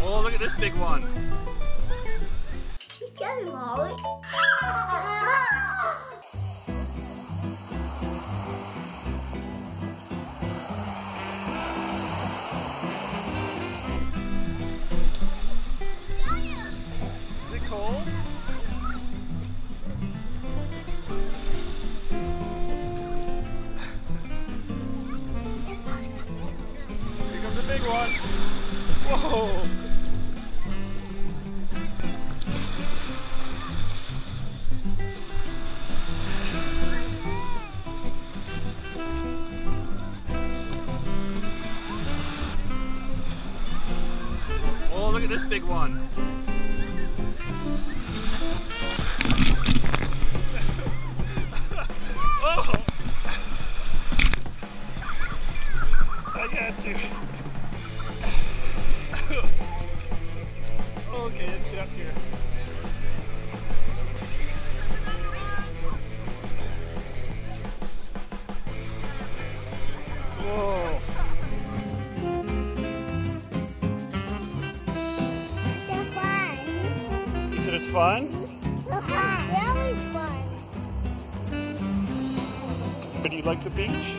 Oh, look at this big one. She's getting Molly. Is it cold? Here comes a big one. Whoa! Oh, look at this big one. Oh! I got you. Okay, let's get up here. Whoa. It's fun. You said it's fun? Really fun. But do you like the beach?